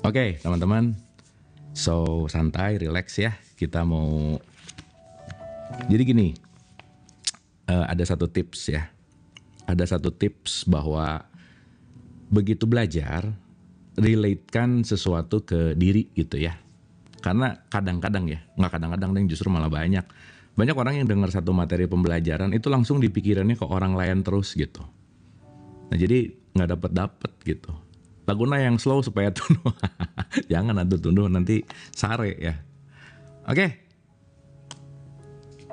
Oke, teman-teman. So, santai, relax ya. Kita mau... Jadi gini, ada satu tips ya. Ada satu tips bahwa begitu belajar, relate-kan sesuatu ke diri gitu ya. Karena kadang-kadang ya, nggak kadang-kadang yang justru malah banyak. Banyak orang yang dengar satu materi pembelajaran itu langsung dipikirannya ke orang lain terus gitu. Nah jadi nggak dapet gitu. Laguna yang slow supaya tunduh. Jangan atuh tunduh nanti sare ya. Oke,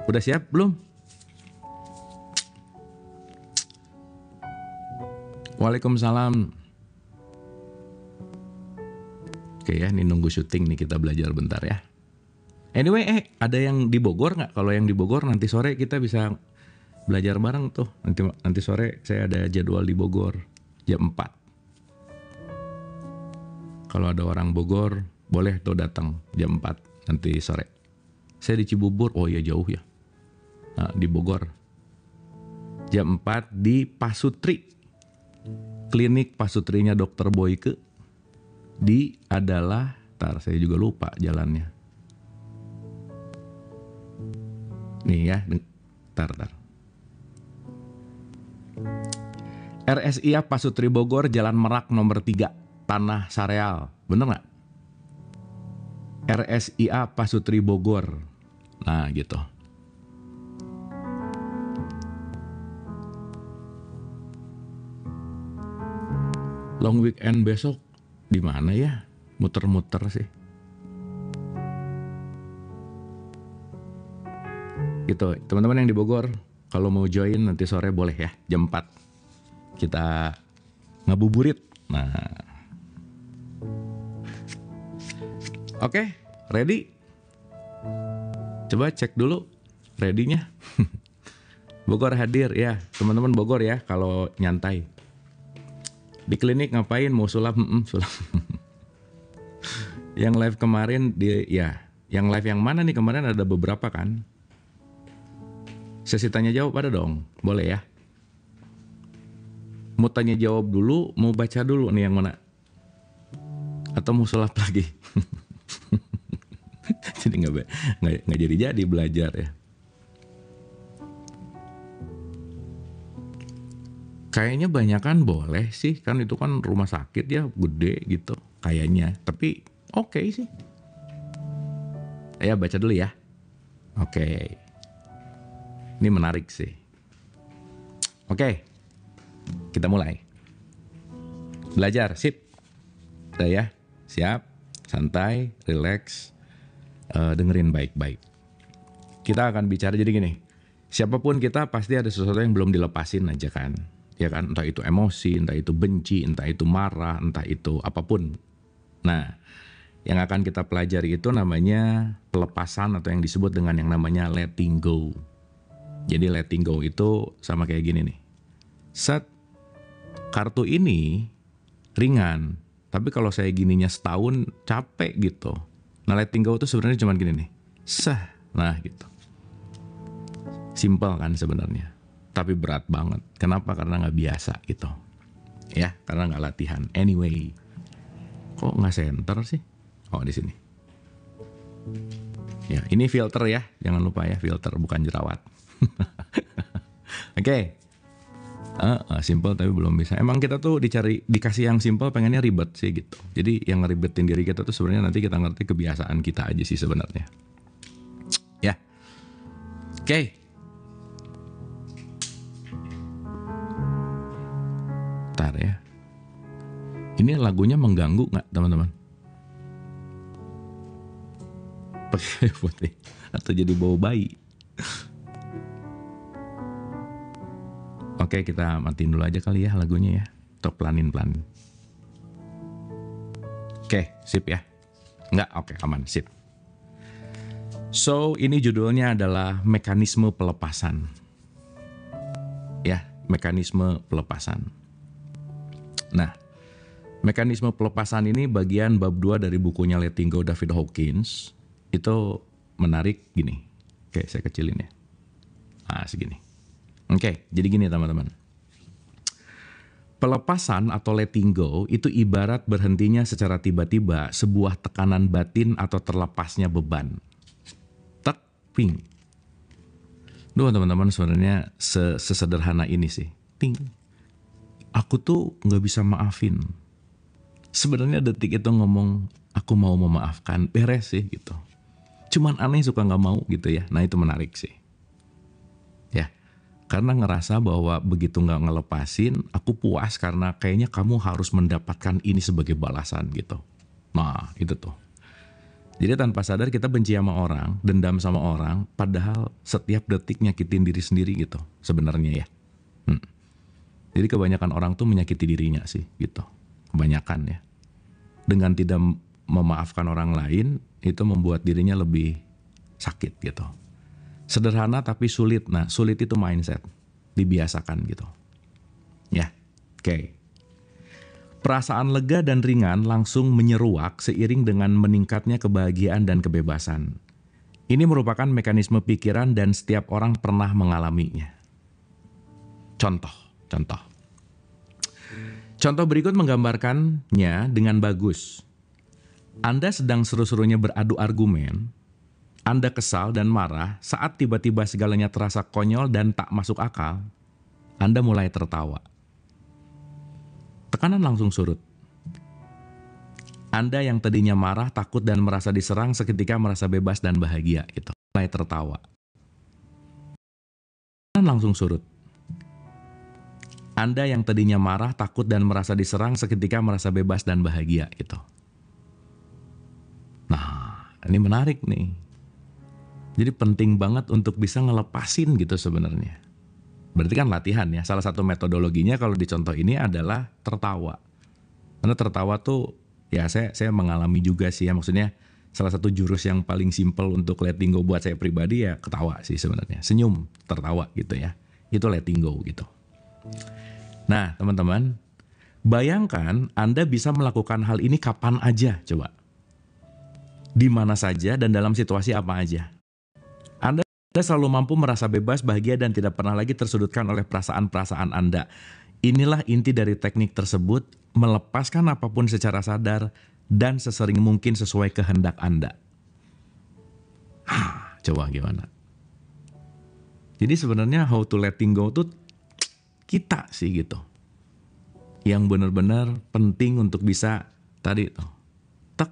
udah siap belum? Waalaikumsalam. Oke ya, ini nunggu syuting nih, kita belajar bentar ya. Anyway, ada yang di Bogor nggak? Kalau yang di Bogor nanti sore kita bisa belajar bareng tuh. Nanti sore saya ada jadwal di Bogor jam 4. Kalau ada orang Bogor, boleh tuh datang jam 4 nanti sore. Saya di Cibubur, oh iya jauh ya. Nah, di Bogor. Jam 4 di Pasutri. Klinik Pasutrinya Dokter Boyke. Di adalah, saya juga lupa jalannya. Nih ya, tar. RSIA Pasutri Bogor, Jalan Merak nomor 3, Tanah Sareal. Bener nggak? RSIA Pasutri Bogor. Nah gitu. Long weekend besok di mana ya? Muter-muter sih. Gitu, teman-teman yang di Bogor, kalau mau join nanti sore boleh ya, jam 4. Kita ngabuburit. Nah. Oke, ready? Coba cek dulu ready-nya. Bogor hadir ya, teman-teman Bogor ya kalau nyantai. Di klinik ngapain? Mau sulap? Sulap. Yang live kemarin yang live yang mana nih kemarin ada beberapa kan? Sesi tanya jawab ada dong, boleh ya? Mau tanya jawab dulu, mau baca dulu nih yang mana? Atau mau sulap lagi? Jadi nggak jadi belajar ya. Kayaknya banyakan boleh sih, kan itu kan rumah sakit ya, gede gitu kayaknya. Tapi oke sih. Ya baca dulu ya. Oke. Ini menarik sih. Oke. Kita mulai. Belajar, sip. Udah ya, siap, santai, relax, dengerin baik-baik. Kita akan bicara jadi gini. Siapapun kita pasti ada sesuatu yang belum dilepasin aja kan. Ya kan, entah itu emosi, entah itu benci, entah itu marah, entah itu apapun. Nah, yang akan kita pelajari itu namanya pelepasan atau yang disebut dengan yang namanya letting go. Jadi letting go itu sama kayak gini nih. Set, kartu ini ringan, tapi kalau saya gininya setahun capek gitu. Nah letting go itu sebenarnya cuma gini nih. Nah gitu. Simple kan sebenarnya, tapi berat banget. Kenapa? Karena nggak biasa gitu. Ya, karena nggak latihan. Anyway, kok nggak center sih? Oh di sini. Ya, ini filter ya. Jangan lupa ya, filter bukan jerawat. Oke. Simple tapi belum bisa. Emang kita tuh dikasih yang simple pengennya ribet sih gitu. Jadi yang ngeribetin diri kita tuh sebenarnya nanti kita ngerti kebiasaan kita aja sih sebenarnya. Ya. Oke. Bentar ya. Ini lagunya mengganggu nggak teman-teman? Pakai putih atau jadi bau bayi? Oke, kita matiin dulu aja kali ya lagunya ya. Atau pelanin. Oke, sip ya. Enggak, oke, aman, sip. So, ini judulnya adalah mekanisme pelepasan. Ya, mekanisme pelepasan. Nah, mekanisme pelepasan ini bagian bab 2 dari bukunya Letting Go David Hawkins. Itu menarik gini. Oke, saya kecilin ya. Segini. Oke, jadi gini teman-teman. Pelepasan atau letting go itu ibarat berhentinya secara tiba-tiba sebuah tekanan batin atau terlepasnya beban. Tek, ping. Duh teman-teman, sebenarnya sesederhana ini sih. Ting. Aku tuh nggak bisa maafin. Sebenarnya detik itu ngomong, aku mau memaafkan, beres sih gitu. Cuman aneh suka nggak mau gitu ya. Nah itu menarik sih. Ya. Karena ngerasa bahwa begitu nggak ngelepasin, aku puas karena kayaknya kamu harus mendapatkan ini sebagai balasan gitu. Nah, itu tuh. Jadi tanpa sadar kita benci sama orang, dendam sama orang, padahal setiap detik nyakitin diri sendiri gitu sebenarnya ya. Jadi kebanyakan orang tuh menyakiti dirinya sih gitu. Kebanyakan ya. Dengan tidak memaafkan orang lain, itu membuat dirinya lebih sakit gitu. Sederhana tapi sulit. Nah, sulit itu mindset. Dibiasakan gitu. Ya, oke. Perasaan lega dan ringan langsung menyeruak seiring dengan meningkatnya kebahagiaan dan kebebasan. Ini merupakan mekanisme pikiran dan setiap orang pernah mengalaminya. Contoh. Contoh berikut menggambarkannya dengan bagus. Anda sedang seru-serunya beradu argumen, Anda kesal dan marah saat tiba-tiba segalanya terasa konyol dan tak masuk akal, Anda mulai tertawa. Tekanan langsung surut. Anda yang tadinya marah, takut dan merasa diserang seketika merasa bebas dan bahagia gitu. Mulai tertawa. Tekanan langsung surut. Anda yang tadinya marah, takut dan merasa diserang seketika merasa bebas dan bahagia gitu. Nah, ini menarik nih. Jadi penting banget untuk bisa ngelepasin gitu sebenarnya. Berarti kan latihan ya. Salah satu metodologinya kalau di contoh ini adalah tertawa. Karena tertawa tuh ya saya mengalami juga sih ya. Maksudnya salah satu jurus yang paling simple untuk letting go buat saya pribadi ya ketawa sih sebenarnya. Senyum, tertawa gitu ya. Itu letting go gitu. Nah teman-teman, bayangkan Anda bisa melakukan hal ini kapan aja coba. Di mana saja dan dalam situasi apa aja. Anda selalu mampu merasa bebas, bahagia, dan tidak pernah lagi tersudutkan oleh perasaan-perasaan Anda. Inilah inti dari teknik tersebut, melepaskan apapun secara sadar dan sesering mungkin sesuai kehendak Anda. Coba gimana? Jadi sebenarnya how to letting go tuh kita sih gitu. Yang benar-benar penting untuk bisa tadi tuh. Tek,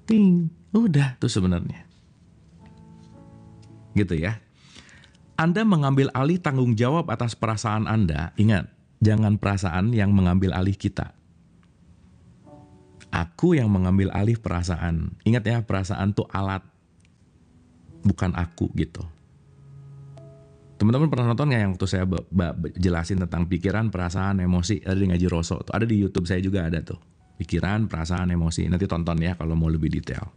ting, udah tuh sebenarnya. Gitu ya. Anda mengambil alih tanggung jawab atas perasaan Anda. Ingat, jangan perasaan yang mengambil alih kita. Aku yang mengambil alih perasaan. Ingat ya, perasaan tuh alat. Bukan aku gitu. Teman-teman pernah nonton nggak yang waktu saya jelasin tentang pikiran, perasaan, emosi. Ada di Ngaji Roso. Tuh, ada di YouTube saya juga ada tuh. Pikiran, perasaan, emosi. Nanti tonton ya kalau mau lebih detail.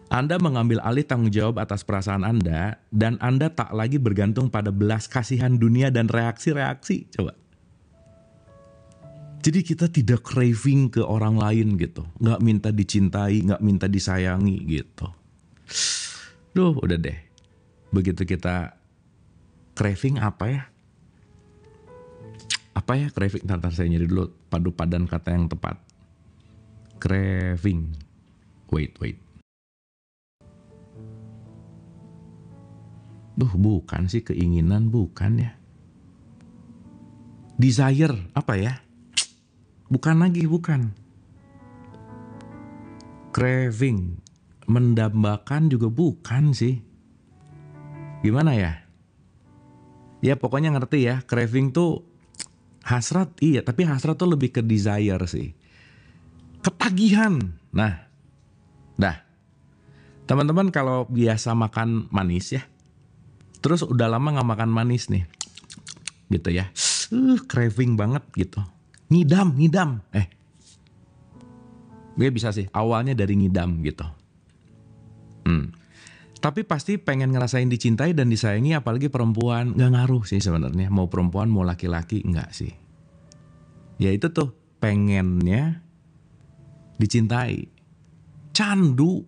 Anda mengambil alih tanggung jawab atas perasaan Anda dan Anda tak lagi bergantung pada belas kasihan dunia dan reaksi-reaksi. Coba. Jadi kita tidak craving ke orang lain gitu. Nggak minta dicintai, nggak minta disayangi gitu. Duh udah deh. Begitu kita craving apa ya? Apa ya craving? Ntar saya nyari dulu padu padan kata yang tepat. Craving. Wait. Bukan sih keinginan, bukan ya. Desire, apa ya? Bukan lagi, bukan. Craving, mendambakan juga bukan sih. Gimana ya? Ya pokoknya ngerti ya, craving tuh hasrat, iya. Tapi hasrat tuh lebih ke desire sih. Ketagihan, nah. Dah. Teman-teman kalau biasa makan manis ya. Terus udah lama gak makan manis nih. Gitu ya. Craving banget gitu. Ngidam. Gue bisa sih. Awalnya dari ngidam gitu. Tapi pasti pengen ngerasain dicintai dan disayangi apalagi perempuan. Gak ngaruh sih sebenarnya. Mau perempuan mau laki-laki enggak sih. Ya itu tuh. Pengennya dicintai. Candu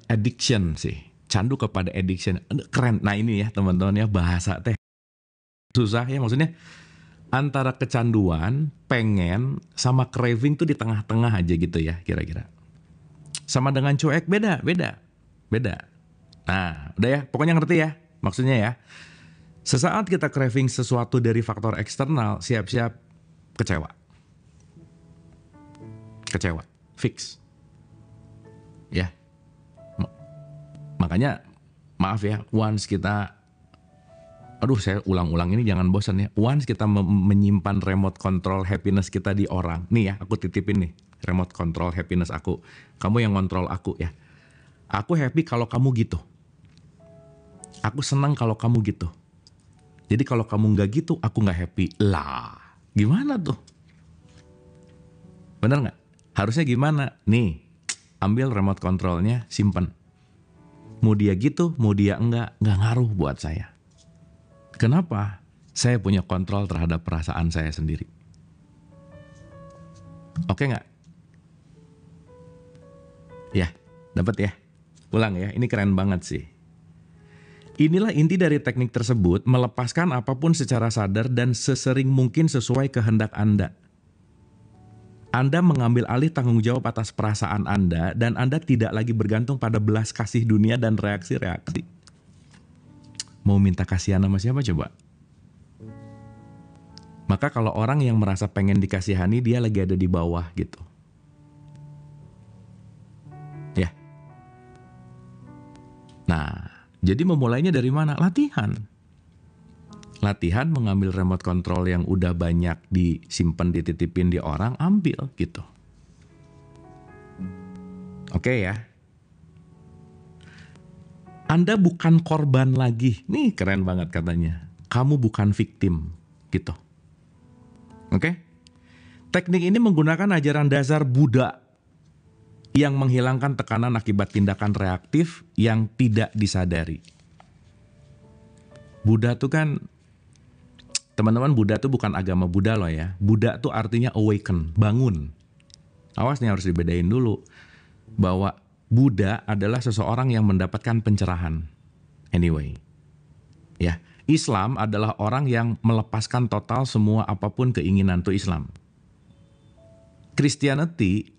addiction sih. Candu kepada addiction. Keren. Nah ini ya teman-teman ya bahasa teh. Susah ya, maksudnya antara kecanduan, pengen, sama craving tuh di tengah-tengah aja gitu ya kira-kira. Sama dengan cuek, beda. Nah, udah ya, pokoknya ngerti ya maksudnya ya. Sesaat kita craving sesuatu dari faktor eksternal, siap-siap kecewa. Kecewa, fix. Ya, makanya maaf ya, once kita, aduh saya ulang-ulang ini jangan bosan ya. Once kita menyimpan remote control happiness kita di orang. Nih ya, aku titipin nih remote control happiness aku. Kamu yang kontrol aku ya. Aku happy kalau kamu gitu. Aku senang kalau kamu gitu. Jadi kalau kamu nggak gitu, aku nggak happy. Lah, gimana tuh? Bener nggak? Harusnya gimana? Nih, ambil remote controlnya, simpen. Mau dia gitu, mau dia enggak ngaruh buat saya. Kenapa? Saya punya kontrol terhadap perasaan saya sendiri. Oke nggak? Ya, dapat ya? Ulang ya, ini keren banget sih. Inilah inti dari teknik tersebut, melepaskan apapun secara sadar dan sesering mungkin sesuai kehendak Anda. Anda mengambil alih tanggung jawab atas perasaan Anda dan Anda tidak lagi bergantung pada belas kasih dunia dan reaksi-reaksi. Mau minta kasihan sama siapa coba? Maka kalau orang yang merasa pengen dikasihani, dia lagi ada di bawah gitu. Ya. Nah, jadi memulainya dari mana? Latihan. Latihan mengambil remote control yang udah banyak disimpan, dititipin di orang, ambil gitu. Oke ya. Anda bukan korban lagi. Nih keren banget katanya. Kamu bukan victim gitu. Oke? Teknik ini menggunakan ajaran dasar Buddha yang menghilangkan tekanan akibat tindakan reaktif yang tidak disadari. Buddha tuh kan, teman-teman, Buddha tuh bukan agama Buddha loh ya. Buddha tuh artinya awaken, bangun. Awas nih, harus dibedain dulu. Bahwa Buddha adalah seseorang yang mendapatkan pencerahan. Anyway. Ya, Islam adalah orang yang melepaskan total semua apapun keinginan tuh Islam. Christianity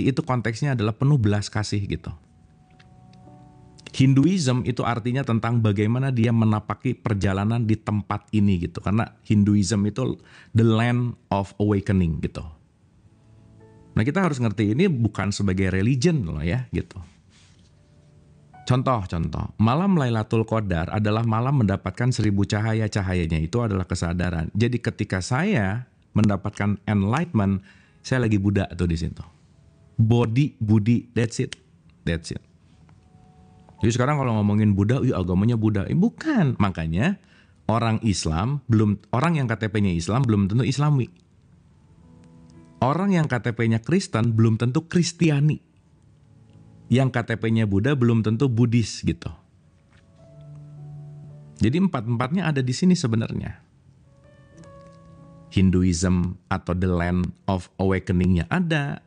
itu konteksnya adalah penuh belas kasih gitu. Hinduism itu artinya tentang bagaimana dia menapaki perjalanan di tempat ini gitu. Karena Hinduism itu the land of awakening gitu. Nah, kita harus ngerti ini bukan sebagai religion loh ya gitu. Contoh, malam Lailatul Qadar adalah malam mendapatkan 1000 cahaya, cahayanya itu adalah kesadaran. Jadi ketika saya mendapatkan enlightenment, saya lagi Buddha tuh di situ. Budi, that's it. Jadi sekarang kalau ngomongin Buddha, agamanya Buddha. Bukan, makanya orang yang KTP-nya Islam belum tentu Islami. Orang yang KTP-nya Kristen belum tentu Kristiani. Yang KTP-nya Buddha belum tentu Buddhis gitu. Jadi empat-empatnya ada di sini sebenarnya. Hinduism atau the land of awakening-nya ada.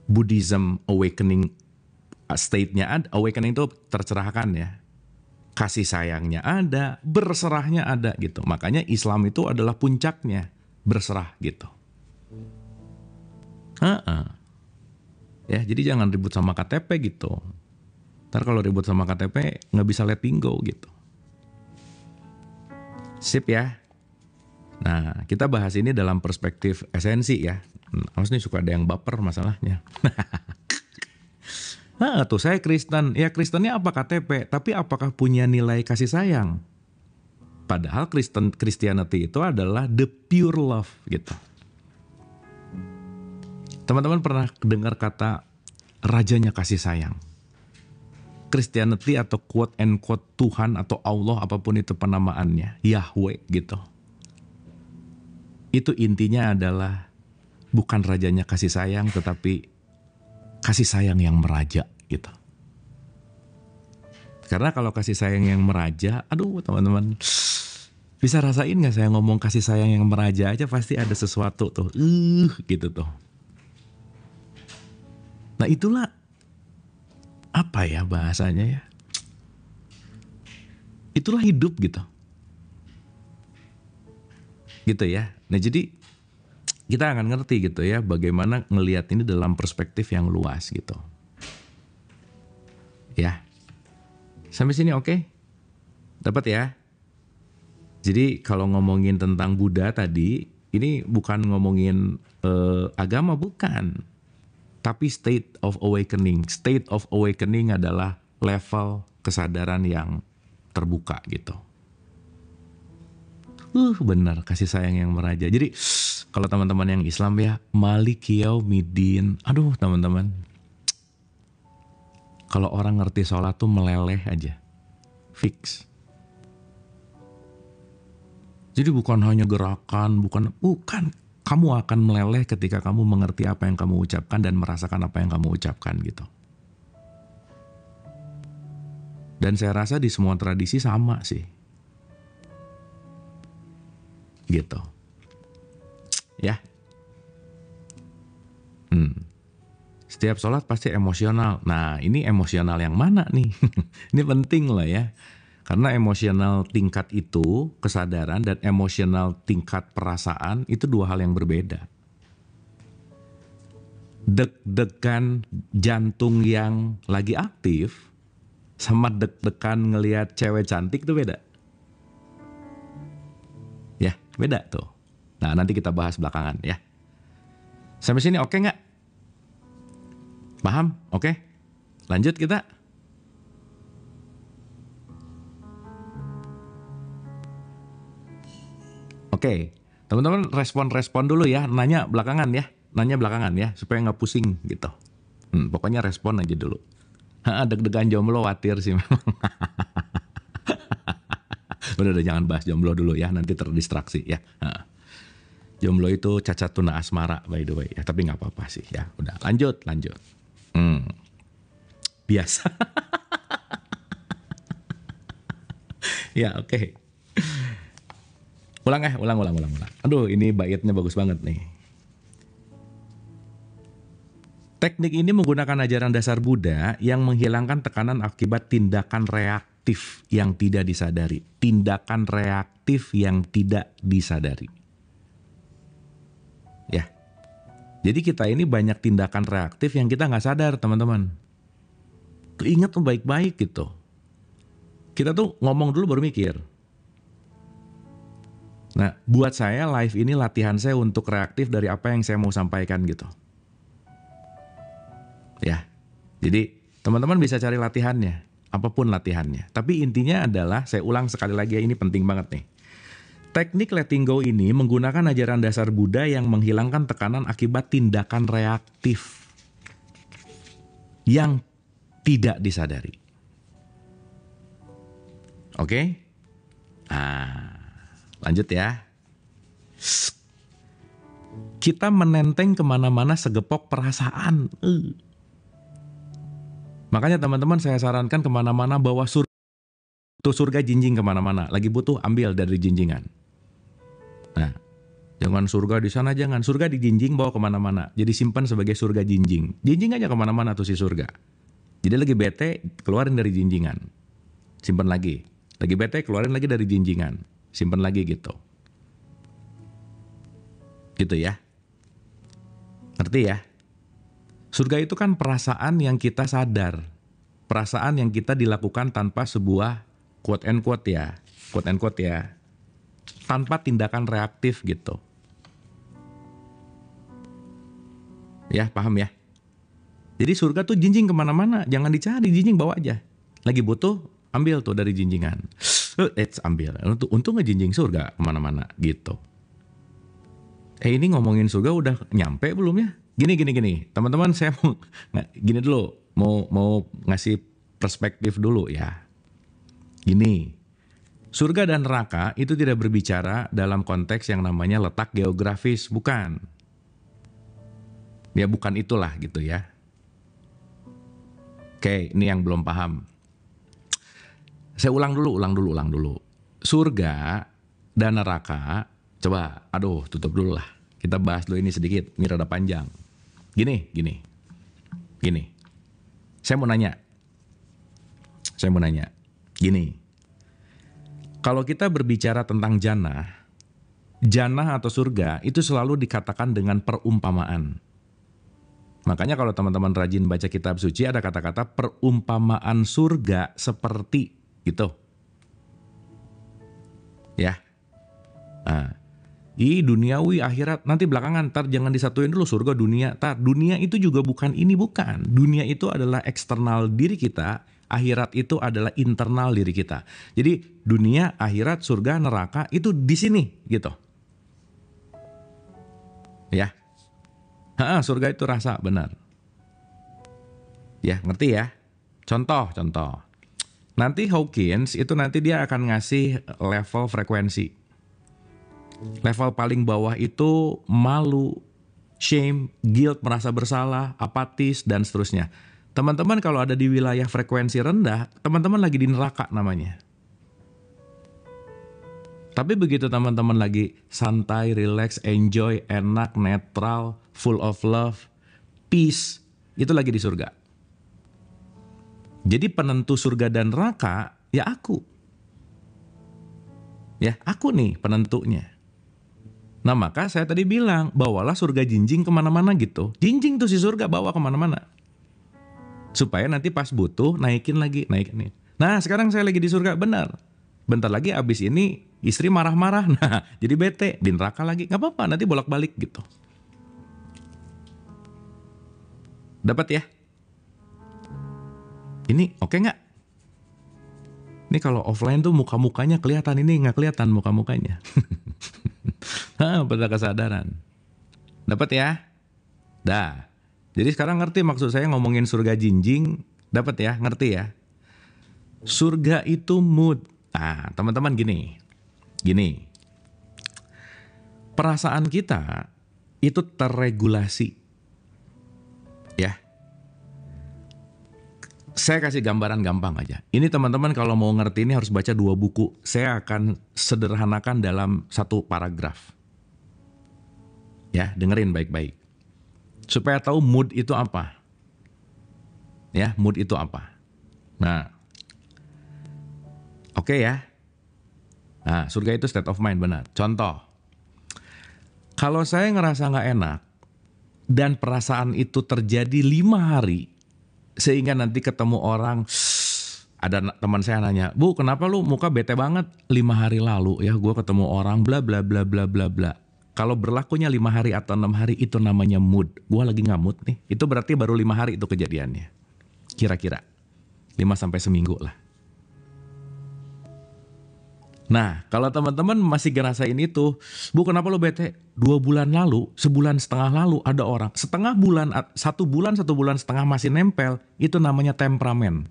Buddhism awakening state-nya ada. Awakening itu tercerahkan ya. Kasih sayangnya ada, berserahnya ada gitu. Makanya Islam itu adalah puncaknya, berserah gitu. Ya, jadi jangan ribut sama KTP gitu. Ntar kalau ribut sama KTP nggak bisa letting go gitu. Sip ya. Nah, kita bahas ini dalam perspektif esensi ya. Awas nih, suka ada yang baper masalahnya. Nah, tuh saya Kristen. Ya, Kristennya apa KTP? Tapi apakah punya nilai kasih sayang? Padahal Christianity itu adalah the pure love gitu. Teman-teman pernah dengar kata rajanya kasih sayang? Christianity atau quote and quote Tuhan atau Allah, apapun itu penamaannya, Yahweh gitu. Itu intinya adalah bukan rajanya kasih sayang, tetapi kasih sayang yang meraja gitu. Karena kalau kasih sayang yang meraja, aduh teman-teman, bisa rasain gak saya ngomong kasih sayang yang meraja aja pasti ada sesuatu tuh, gitu tuh. Nah itulah, apa ya bahasanya ya, itulah hidup gitu. Gitu ya. Nah jadi kita akan ngerti gitu ya bagaimana ngelihat ini dalam perspektif yang luas gitu. Ya. Sampai sini oke? Dapat ya? Jadi kalau ngomongin tentang Buddha tadi, ini bukan ngomongin agama, bukan. Tapi state of awakening. State of awakening adalah level kesadaran yang terbuka gitu. Benar, kasih sayang yang meraja. Jadi kalau teman-teman yang Islam ya, Malik Yaumidin. Aduh teman-teman, kalau orang ngerti sholat tuh meleleh aja. Fix. Jadi bukan hanya gerakan, bukan. Kamu akan meleleh ketika kamu mengerti apa yang kamu ucapkan dan merasakan apa yang kamu ucapkan gitu. Dan saya rasa di semua tradisi sama sih. Gitu. Ya. Setiap sholat pasti emosional. Nah ini emosional yang mana nih? Ini penting loh ya. Karena emosional tingkat itu, kesadaran, dan emosional tingkat perasaan itu dua hal yang berbeda. Deg-degan jantung yang lagi aktif sama deg-degan ngelihat cewek cantik itu beda. Ya, beda tuh. Nah, nanti kita bahas belakangan ya. Sampai sini oke nggak? Paham? Oke? Lanjut kita. Oke, teman-teman respon dulu ya, nanya belakangan ya, supaya nggak pusing gitu. Pokoknya respon aja dulu. Deg-degan jomblo khawatir sih memang. Udah jangan bahas jomblo dulu ya, nanti terdistraksi ya. Jomblo itu cacat tuna asmara by the way ya, tapi nggak apa-apa sih ya. Udah lanjut. Biasa. Ya oke. Ulang. Aduh ini baitnya bagus banget nih. Teknik ini menggunakan ajaran dasar Buddha yang menghilangkan tekanan akibat tindakan reaktif yang tidak disadari. Tindakan reaktif yang tidak disadari. Ya. Jadi kita ini banyak tindakan reaktif yang kita nggak sadar teman-teman. Ingat tuh baik-baik gitu. Kita tuh ngomong dulu baru mikir. Nah, buat saya live ini latihan saya untuk reaktif dari apa yang saya mau sampaikan gitu. Ya, jadi teman-teman bisa cari latihannya, apapun latihannya. Tapi intinya adalah, saya ulang sekali lagi ya, ini penting banget nih. Teknik letting go ini menggunakan ajaran dasar Buddha yang menghilangkan tekanan akibat tindakan reaktif yang tidak disadari. Oke? Lanjut ya. Kita menenteng kemana-mana segepok perasaan. Makanya teman-teman saya sarankan kemana-mana bawa surga jinjing kemana-mana. Lagi butuh ambil dari jinjingan. Nah, jangan surga di sana, jangan. Surga di jinjing bawa kemana-mana. Jadi simpan sebagai surga jinjing. Jinjing aja kemana-mana tuh si surga. Jadi lagi bete, keluarin dari jinjingan. Simpan lagi. Lagi bete, keluarin lagi dari jinjingan. Simpan lagi gitu. Gitu ya. Ngerti ya? Surga itu kan perasaan yang kita sadar. Perasaan yang kita dilakukan tanpa sebuah quote and quote ya. Tanpa tindakan reaktif gitu. Ya, paham ya? Jadi surga tuh jinjing kemana-mana. Jangan dicari, jinjing bawa aja. Lagi butuh, ambil tuh dari jinjingan. Ambil. Untung nggak jinjing surga kemana-mana gitu. Ini ngomongin surga udah nyampe belum ya? Gini. Teman-teman saya mau gini dulu, mau ngasih perspektif dulu ya. Gini. Surga dan neraka itu tidak berbicara dalam konteks yang namanya letak geografis, bukan. Ya bukan itulah gitu ya. Oke, ini yang belum paham. Saya ulang dulu. Surga dan neraka, coba, tutup dulu lah. Kita bahas dulu ini sedikit, ini rada panjang. Gini. Saya mau nanya. Gini. Kalau kita berbicara tentang jannah, Jannah atau surga itu selalu dikatakan dengan perumpamaan. Makanya kalau teman-teman rajin baca kitab suci ada kata-kata perumpamaan surga seperti gitu. Ya. Nah, duniawi akhirat nanti belakangan, ntar jangan disatuin dulu surga dunia. Dunia itu juga bukan ini, bukan. Dunia itu adalah eksternal diri kita, akhirat itu adalah internal diri kita. Jadi dunia, akhirat, surga, neraka itu di sini gitu. Ya. Surga itu rasa, benar. Ya, ngerti ya? Contoh. Nanti Hawkins itu nanti dia akan ngasih level frekuensi. Level paling bawah itu malu, shame, guilt, merasa bersalah, apatis, dan seterusnya. Teman-teman kalau ada di wilayah frekuensi rendah, teman-teman lagi di neraka namanya. Tapi begitu teman-teman lagi santai, relax, enjoy, enak, netral, full of love, peace, itu lagi di surga. Jadi penentu surga dan neraka, ya aku. Ya, aku nih penentunya. Nah maka saya tadi bilang, bawalah surga jinjing kemana-mana gitu. Jinjing tuh si surga bawa kemana-mana. Supaya nanti pas butuh, naikin lagi, naikin. Nah sekarang saya lagi di surga, benar. Bentar lagi abis ini istri marah-marah, nah jadi bete, di neraka lagi. Gak apa-apa, nanti bolak-balik gitu. Dapat ya? Ini oke nggak? Ini kalau offline tuh muka-mukanya kelihatan, ini nggak kelihatan muka-mukanya. Pada kesadaran. Dapat ya? Dah. Jadi sekarang ngerti maksud saya ngomongin surga jinjing? Dapat ya? Ngerti ya? Surga itu mood. Teman-teman gini. Perasaan kita itu terregulasi. Ya. Saya kasih gambaran gampang aja. Ini teman-teman kalau mau ngerti ini harus baca 2 buku. Saya akan sederhanakan dalam 1 paragraf. Ya, dengerin baik-baik. Supaya tahu mood itu apa. Ya, mood itu apa. Nah, oke ya. Nah, surga itu state of mind, benar. Contoh, kalau saya ngerasa nggak enak dan perasaan itu terjadi 5 hari, sehingga nanti ketemu orang, ada teman saya nanya, Bu kenapa lu muka bete banget? 5 hari lalu ya gue ketemu orang bla bla bla bla bla bla. Kalau berlakunya 5 hari atau 6 hari itu namanya mood. Gue lagi nggak mood nih. Itu berarti baru 5 hari itu kejadiannya. Kira-kira 5 sampai seminggu lah. Nah, kalau teman-teman masih ngerasain itu, Bu kenapa lu bete? 2 bulan lalu, sebulan setengah lalu ada orang, 1 bulan, 1 bulan setengah masih nempel, itu namanya temperamen.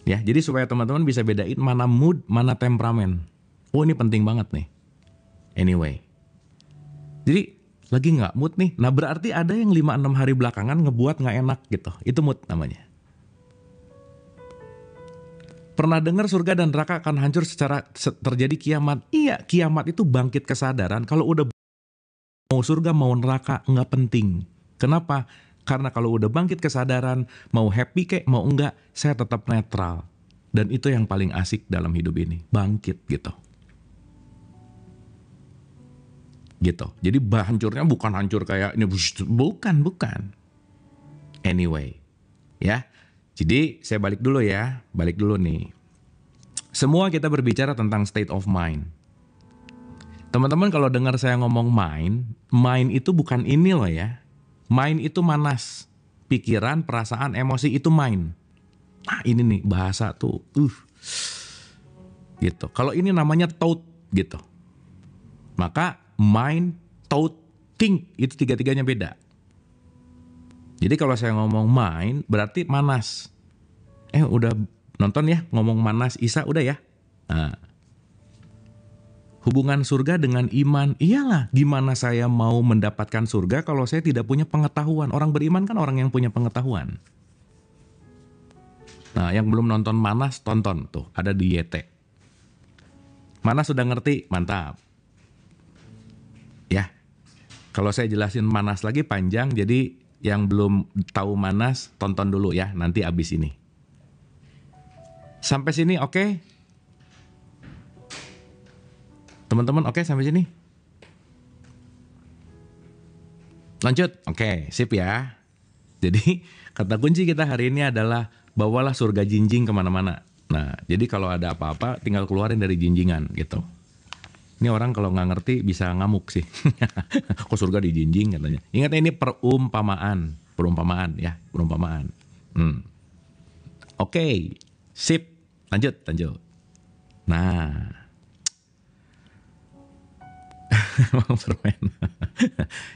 Ya, jadi supaya teman-teman bisa bedain mana mood, mana temperamen. Oh ini penting banget nih. Anyway. Jadi lagi nggak mood nih, nah berarti ada yang 5-6 hari belakangan ngebuat nggak enak gitu. Itu mood namanya. Pernah dengar surga dan neraka akan hancur secara terjadi kiamat? Iya, kiamat itu bangkit kesadaran. Kalau udah mau surga mau neraka nggak penting. Kenapa? Karena kalau udah bangkit kesadaran, mau happy kek mau enggak, saya tetap netral. Dan itu yang paling asik dalam hidup ini, bangkit gitu. Gitu. Jadi hancurnya bukan hancur kayak ini, bukan. Anyway, ya. Jadi saya balik dulu nih. Semua kita berbicara tentang state of mind. Teman-teman kalau dengar saya ngomong mind itu bukan ini loh ya. Mind itu manas, pikiran, perasaan, emosi itu mind. Nah ini nih bahasa tuh, gitu. Kalau ini namanya thought gitu. Maka mind, thought, think itu 3-3-nya beda. Jadi kalau saya ngomong mind berarti manas. Udah nonton ya ngomong manas Isa udah ya. Nah, hubungan surga dengan iman, iyalah gimana saya mau mendapatkan surga kalau saya tidak punya pengetahuan. Orang beriman kan orang yang punya pengetahuan. Nah yang belum nonton Manas tonton tuh, ada di YT. Manas sudah ngerti, mantap. Ya, kalau saya jelasin Manas lagi panjang, jadi yang belum tahu Manas tonton dulu ya, nanti abis ini. Sampai sini oke? Teman-teman oke sampai sini? Lanjut? Oke, sip ya. Jadi kata kunci kita hari ini adalah bawalah surga jinjing kemana-mana. Nah, jadi kalau ada apa-apa tinggal keluarin dari jinjingan gitu. Ini orang kalau nggak ngerti bisa ngamuk sih. Kok surga dijinjing katanya. Ingat ini perumpamaan ya, perumpamaan. Oke, sip. Lanjut. Nah, permen.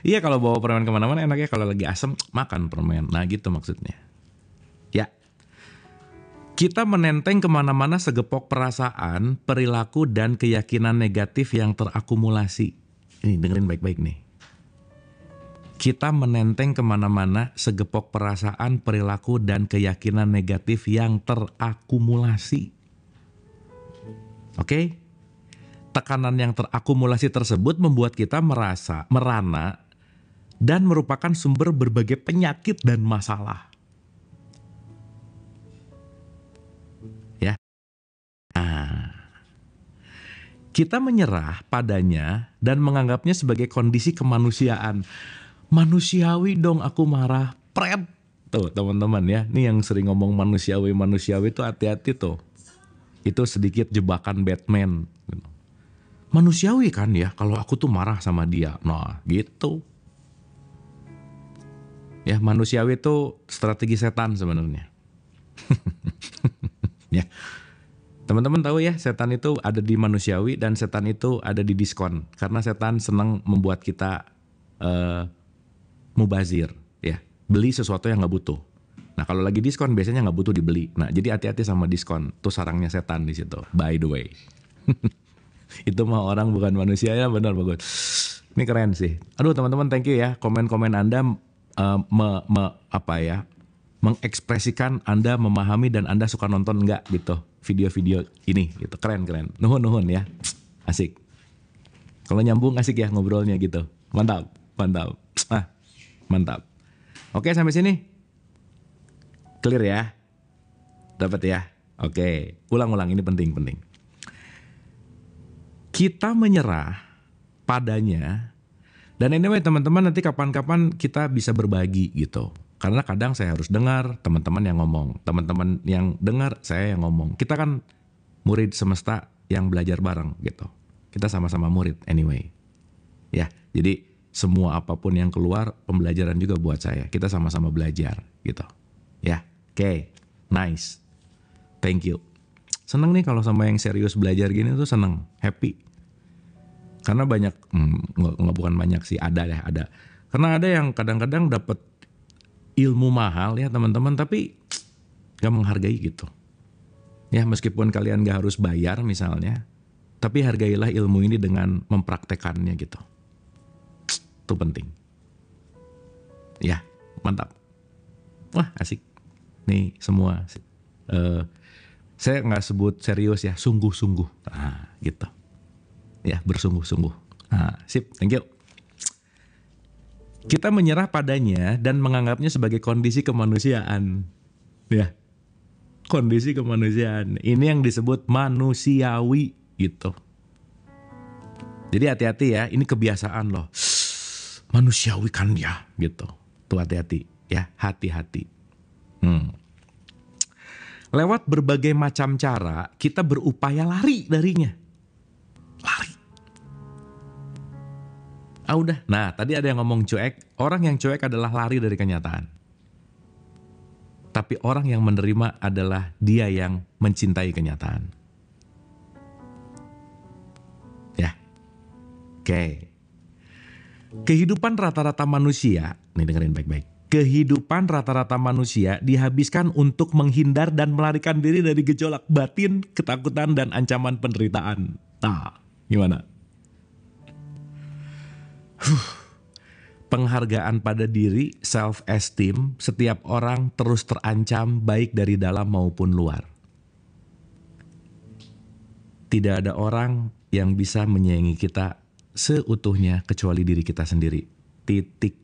Iya kalau bawa permen kemana-mana enaknya kalau lagi asem makan permen. Nah gitu maksudnya. Ya. Kita menenteng kemana-mana segepok perasaan, perilaku, dan keyakinan negatif yang terakumulasi. Ini dengerin baik-baik nih. Kita menenteng kemana-mana segepok perasaan, perilaku, dan keyakinan negatif yang terakumulasi. Oke? Tekanan yang terakumulasi tersebut membuat kita merana, dan merupakan sumber berbagai penyakit dan masalah. Kita menyerah padanya dan menganggapnya sebagai kondisi kemanusiaan. Manusiawi dong aku marah, pret. Tuh teman-teman ya, ini yang sering ngomong manusiawi itu hati-hati tuh. Itu sedikit jebakan Batman. Manusiawi kan ya kalau aku tuh marah sama dia. Nah gitu. Ya manusiawi itu strategi setan sebenarnya. Ya. Teman-teman tahu ya, setan itu ada di manusiawi dan setan itu ada di diskon. Karena setan senang membuat kita mubazir, ya, beli sesuatu yang nggak butuh. Nah kalau lagi diskon biasanya nggak butuh dibeli. Nah jadi hati-hati sama diskon. Tuh sarangnya setan di situ. By the way, itu mah orang bukan manusia ya, benar bagus. Ini keren sih. Aduh teman-teman thank you ya. Komen-komen Anda mengekspresikan Anda memahami dan Anda suka nonton nggak gitu video-video ini gitu. Keren nuhun ya, asik. Kalau nyambung asik ya ngobrolnya gitu. Mantap mantap. Oke sampai sini clear ya, dapat ya. Oke ulang ini penting. Kita menyerah padanya. Dan anyway teman-teman nanti kapan-kapan kita bisa berbagi gitu. Karena kadang saya harus dengar teman-teman yang ngomong. Teman-teman yang dengar saya yang ngomong. Kita kan murid semesta yang belajar bareng gitu. Kita sama-sama murid anyway. Ya, jadi semua apapun yang keluar pembelajaran juga buat saya. Kita sama-sama belajar gitu. Ya, oke. Nice. Thank you. Seneng nih kalau sama yang serius belajar gini tuh seneng. Happy. Karena banyak, bukan banyak sih, ada. Karena ada yang kadang-kadang dapat ilmu mahal ya teman-teman, tapi gak menghargai gitu. Ya meskipun kalian gak harus bayar misalnya, tapi hargailah ilmu ini dengan mempraktekannya gitu. Itu penting. Ya mantap. Wah asik. Nih semua. Saya gak sebut serius ya, sungguh-sungguh. Nah gitu. Ya bersungguh-sungguh. Nah, sip, thank you. Kita menyerah padanya dan menganggapnya sebagai kondisi kemanusiaan. Ya, kondisi kemanusiaan. Ini yang disebut manusiawi gitu. Jadi hati-hati ya, ini kebiasaan loh. Manusiawi kan ya gitu. Tuh hati-hati ya, hati-hati. Lewat berbagai macam cara kita berupaya lari darinya. Lari. Udah. Nah, tadi ada yang ngomong cuek. Orang yang cuek adalah lari dari kenyataan. Tapi orang yang menerima adalah dia yang mencintai kenyataan. Ya. Oke. Kehidupan rata-rata manusia, nih dengerin baik-baik. Kehidupan rata-rata manusia dihabiskan untuk menghindar dan melarikan diri dari gejolak batin, ketakutan, dan ancaman penderitaan. Nah, gimana? Penghargaan pada diri, self-esteem, setiap orang terus terancam baik dari dalam maupun luar. Tidak ada orang yang bisa menyayangi kita seutuhnya kecuali diri kita sendiri. Titik.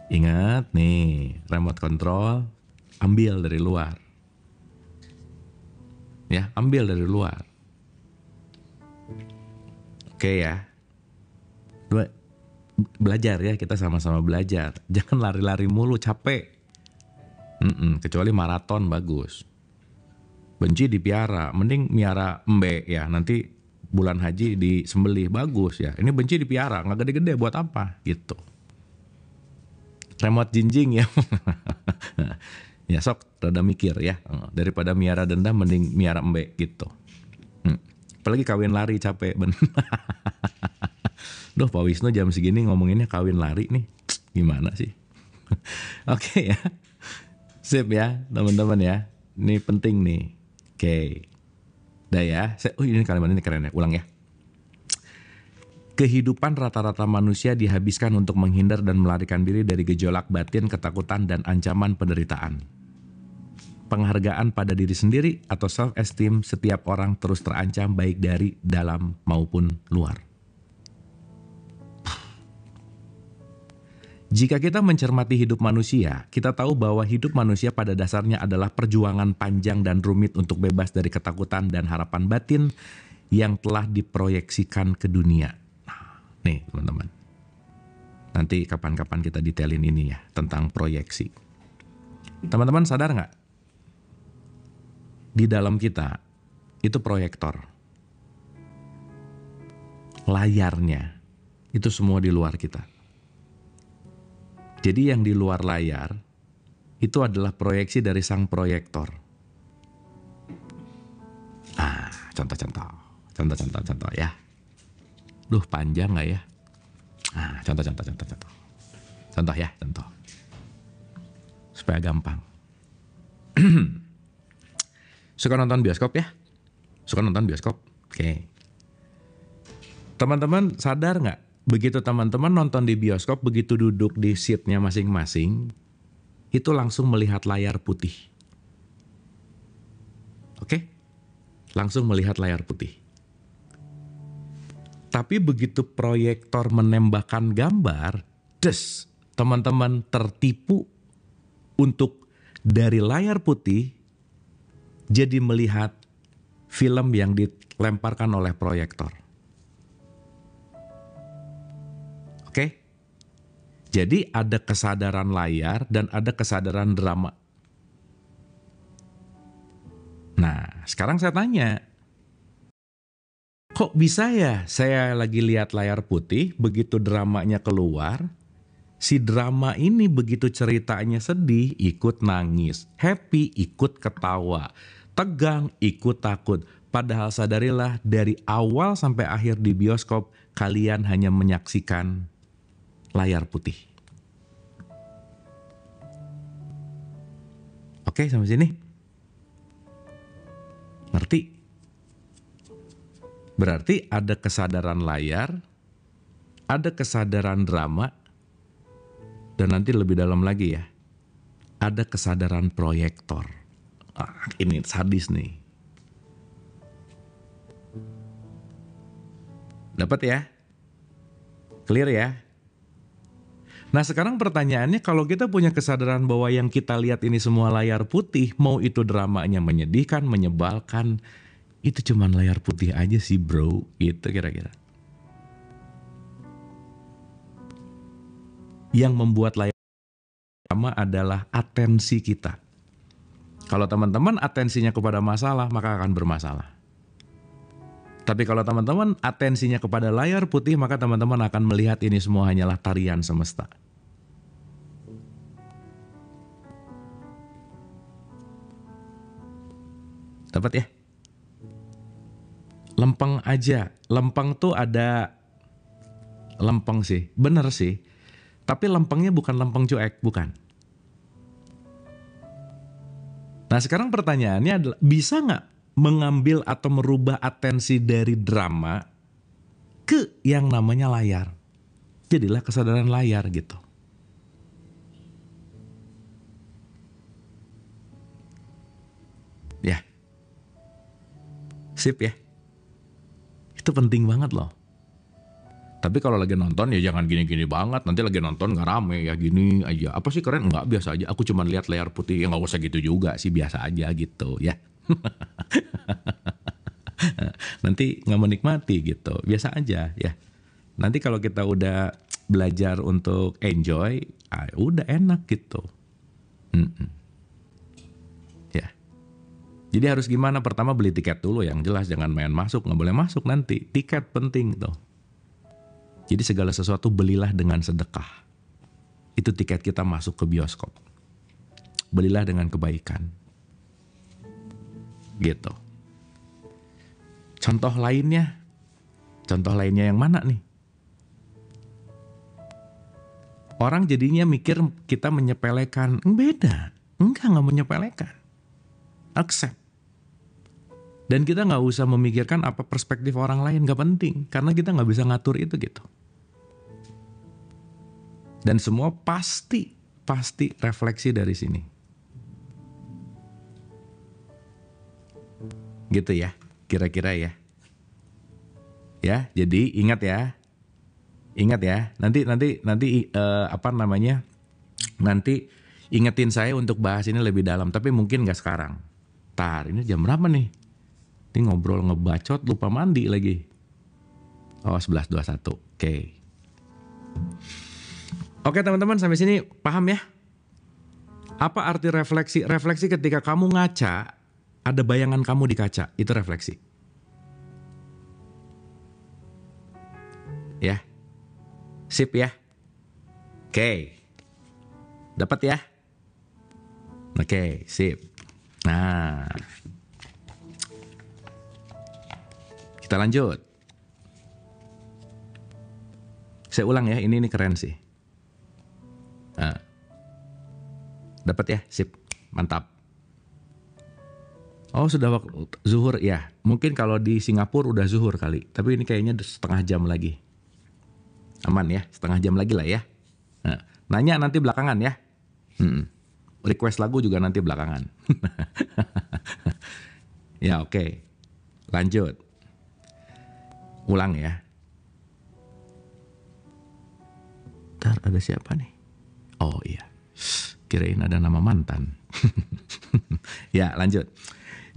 Ingat nih, remote control ambil dari luar. Ya, ambil dari luar. Oke ya. Dua, belajar ya, kita sama-sama belajar. Jangan lari-lari mulu, capek. Kecuali maraton bagus. Benci dipiara, mending miara embe ya. Nanti bulan haji disembelih, bagus ya. Ini benci dipiara, nggak gede-gede, buat apa gitu. Remote jinjing ya. Ya sok, rada mikir ya. Daripada miara dendam, mending miara embe gitu. Apalagi kawin lari capek bener. Duh, Pak Wisnu jam segini ngomonginnya kawin lari nih. Gimana sih? Oke ya. Sip ya, teman-teman ya. Ini penting nih. Oke. Udah ya. Ini kalimat ini keren ya. Ulang ya. Kehidupan rata-rata manusia dihabiskan untuk menghindar dan melarikan diri dari gejolak batin, ketakutan, dan ancaman penderitaan. Penghargaan pada diri sendiri atau self-esteem setiap orang terus terancam baik dari dalam maupun luar. Jika kita mencermati hidup manusia, kita tahu bahwa hidup manusia pada dasarnya adalah perjuangan panjang dan rumit untuk bebas dari ketakutan dan harapan batin yang telah diproyeksikan ke dunia. Nah, nih teman-teman, nanti kapan-kapan kita detailin ini ya, tentang proyeksi. Teman-teman sadar nggak? Di dalam kita, itu proyektor. Layarnya, itu semua di luar kita. Jadi yang di luar layar itu adalah proyeksi dari sang proyektor. Contoh ya. Duh, panjang nggak ya? Contoh. Contoh ya, contoh. Supaya gampang. Suka nonton bioskop ya? Suka nonton bioskop? Oke. Teman-teman sadar nggak? Begitu teman-teman nonton di bioskop, begitu duduk di seatnya masing-masing, itu langsung melihat layar putih. Oke? Langsung melihat layar putih. Tapi begitu proyektor menembakkan gambar, teman-teman tertipu untuk dari layar putih jadi melihat film yang dilemparkan oleh proyektor. Oke? Jadi ada kesadaran layar dan ada kesadaran drama. Nah, sekarang saya tanya, kok bisa ya saya lagi lihat layar putih, begitu dramanya keluar, si drama ini begitu ceritanya sedih, ikut nangis, happy, ikut ketawa, tegang, ikut takut. Padahal sadarilah dari awal sampai akhir di bioskop, kalian hanya menyaksikan layar putih. Oke, sampai sini? Ngerti? Berarti ada kesadaran layar, ada kesadaran drama, dan nanti lebih dalam lagi ya, ada kesadaran proyektor. Ini sadis nih. Dapat ya? Clear ya? Nah sekarang pertanyaannya, kalau kita punya kesadaran bahwa yang kita lihat ini semua layar putih, mau itu dramanya menyedihkan, menyebalkan, itu cuman layar putih aja sih bro, gitu kira-kira. Yang membuat layar drama adalah atensi kita. Kalau teman-teman atensinya kepada masalah, maka akan bermasalah. Tapi kalau teman-teman atensinya kepada layar putih, maka teman-teman akan melihat ini semua hanyalah tarian semesta. Dapat ya? Lempeng aja. Lempeng tuh ada lempeng sih, bener sih. Tapi lempengnya bukan lempeng cuek, bukan. Nah sekarang pertanyaannya adalah, bisa nggak mengambil atau merubah atensi dari drama ke yang namanya layar? Jadilah kesadaran layar gitu. Ya. Sip ya. Itu penting banget loh. Tapi kalau lagi nonton ya jangan gini-gini banget. Nanti lagi nonton gak rame ya gini aja. Apa sih keren? Enggak, biasa aja. Aku cuma lihat layar putih. Ya gak usah gitu juga sih, biasa aja gitu ya. Nanti nggak menikmati gitu. Biasa aja ya. Nanti kalau kita udah belajar untuk enjoy, udah enak gitu. Ya. Jadi harus gimana? Pertama beli tiket dulu yang jelas, jangan main masuk, nggak boleh masuk nanti. Tiket penting tuh. Jadi segala sesuatu belilah dengan sedekah. Itu tiket kita masuk ke bioskop. Belilah dengan kebaikan. Gitu. Contoh lainnya yang mana nih? Orang jadinya mikir kita menyepelekan. Beda. Enggak menyepelekan. Accept. Dan kita nggak usah memikirkan apa perspektif orang lain, nggak penting. Karena kita nggak bisa ngatur itu gitu. Dan semua pasti refleksi dari sini. Gitu ya, kira-kira ya. Ya, jadi ingat ya. Nanti nanti ingetin saya untuk bahas ini lebih dalam, tapi mungkin nggak sekarang. Ini jam berapa nih? Ini ngobrol ngebacot lupa mandi lagi. 11.21. Oke teman-teman, sampai sini paham ya? Apa arti refleksi? Refleksi ketika kamu ngaca, ada bayangan kamu di kaca, itu refleksi. Ya. Sip ya. Dapat ya? Sip. Nah. Kita lanjut. Saya ulang ya, ini keren sih. Nah. Dapat ya? Sip. Mantap. Oh sudah waktu zuhur ya. Mungkin kalau di Singapura udah zuhur kali. Tapi ini kayaknya setengah jam lagi. Aman ya, setengah jam lagi lah ya. Nah, nanya nanti belakangan ya. Request lagu juga nanti belakangan. Ya oke. Lanjut. Ulang ya. Ntar ada siapa nih? Oh iya. Kirain ada nama mantan. Ya lanjut.